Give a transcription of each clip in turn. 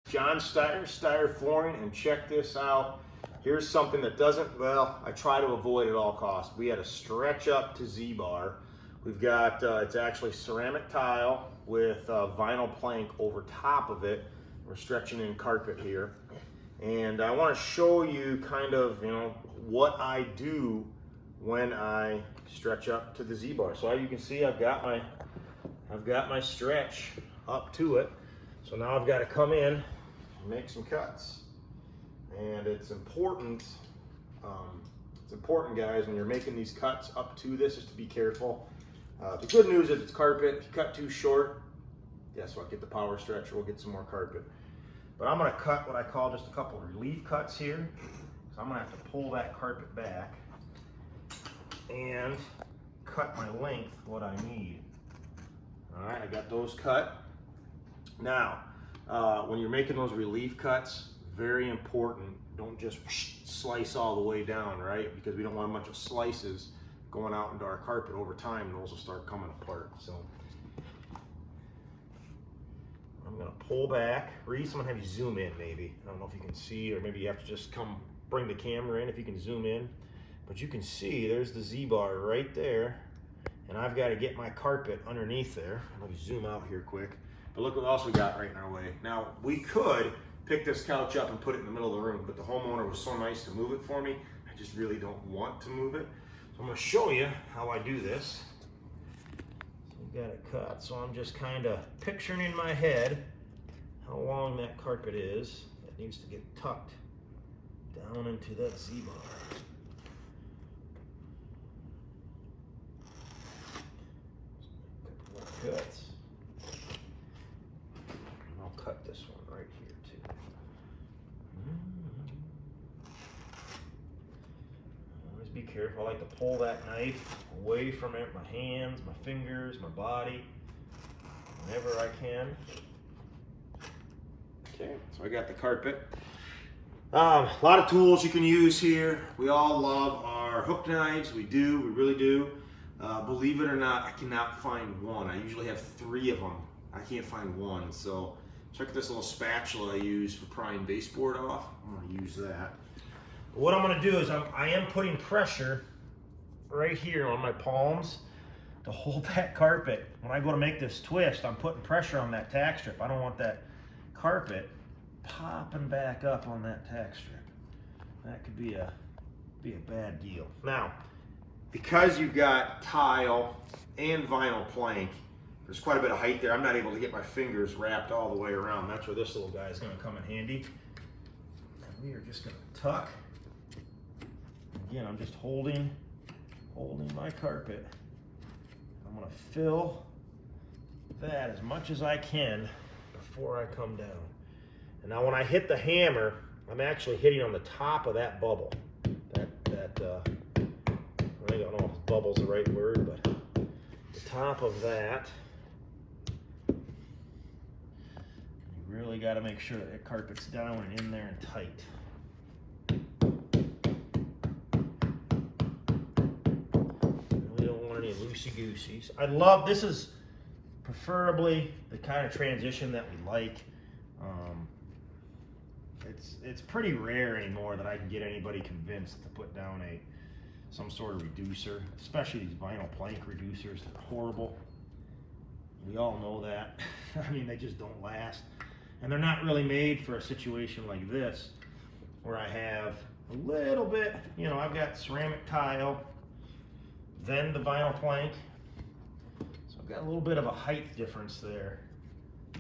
John Steyer, Steyer Flooring, and check this out. Here's something that doesn't, well, I try to avoid at all costs. We had a stretch up to Z-bar. We've got, it's actually ceramic tile with vinyl plank over top of it. We're stretching in carpet here. And I want to show you kind of, what I do when I stretch up to the Z-bar. So as you can see, I've got my stretch up to it. So now I've got to come in and make some cuts. And it's important, guys, when you're making these cuts up to this, is to be careful. The good news is it's carpet. If you cut too short, guess what? Get the power stretcher, we'll get some more carpet. But I'm gonna cut what I call just a couple of relief cuts here. So I'm gonna have to pull that carpet back and cut my length, what I need. All right, I got those cut. Now, when you're making those relief cuts, very important, don't just slice all the way down, right? Because we don't want a bunch of slices going out into our carpet over time, and those will start coming apart. So I'm gonna pull back. Reese, I'm gonna have you zoom in maybe. I don't know if you can see, or maybe you have to just bring the camera in if you can zoom in. But you can see there's the Z-bar right there, and I've got to get my carpet underneath there. Let me zoom out here quick. But look what else we got right in our way. Now, we could pick this couch up and put it in the middle of the room, but the homeowner was so nice to move it for me, I just really don't want to move it. So I'm gonna show you how I do this. So we got it cut. So I'm just kind of picturing in my head how long that carpet is. It needs to get tucked down into that Z-bar. Cuts. And I'll cut this one right here too. Always be careful. I like to pull that knife away from it, my hands, my fingers, my body, whenever I can. Okay, so I got the carpet. A lot of tools you can use here. We all love our hook knives. We do, we really do. Believe it or not, I cannot find one. I usually have 3 of them. I can't find one. So check this little spatula I use for prying baseboard off. I'm gonna use that. But what I'm gonna do is I am putting pressure right here on my palms to hold that carpet. When I go to make this twist, I'm putting pressure on that tack strip. I don't want that carpet popping back up on that tack strip. That could be a bad deal. Now, because you've got tile and vinyl plank, there's quite a bit of height there. I'm not able to get my fingers wrapped all the way around. That's where this little guy is going to come in handy. And we are just going to tuck. Again, I'm just holding my carpet. I'm going to fill that as much as I can before I come down. And now when I hit the hammer, I'm actually hitting on the top of that bubble. I don't know if bubble's the right word, but the top of that. You really got to make sure that carpet's down and in there and tight. We don't want any loosey-gooseys. This is preferably the kind of transition that we like. It's pretty rare anymore that I can get anybody convinced to put down some sort of reducer, especially these vinyl plank reducers. They're horrible. We all know that. I mean, they just don't last. And they're not really made for a situation like this, where I have a little bit, I've got ceramic tile, then the vinyl plank. So I've got a little bit of a height difference there.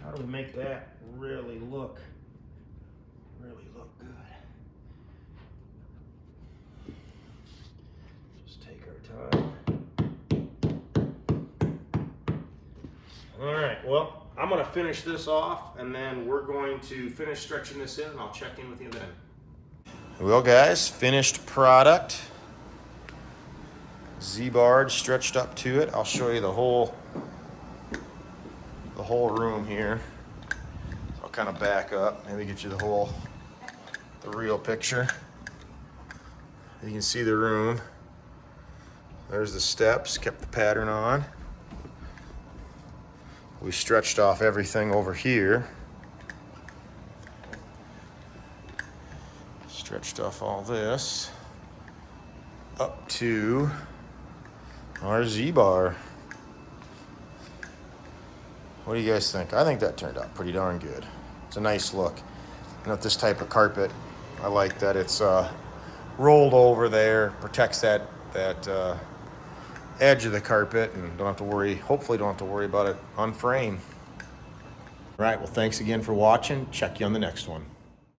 How do we make that really look good? Time. All right, well, I'm going to finish this off, and then we're going to finish stretching this in, and I'll check in with you then. Well, guys, finished product. Z-bar stretched up to it. I'll show you the whole room here. So I'll kind of back up, maybe get you the real picture. You can see the room. There's the steps, kept the pattern on. We stretched off everything over here. stretched off all this up to our Z-bar. What do you guys think? I think that turned out pretty darn good. It's a nice look. And with this type of carpet, I like that it's rolled over there, protects that edge of the carpet, and don't have to worry, hopefully don't have to worry about it on frame. All right, well, thanks again for watching. Check you on the next one.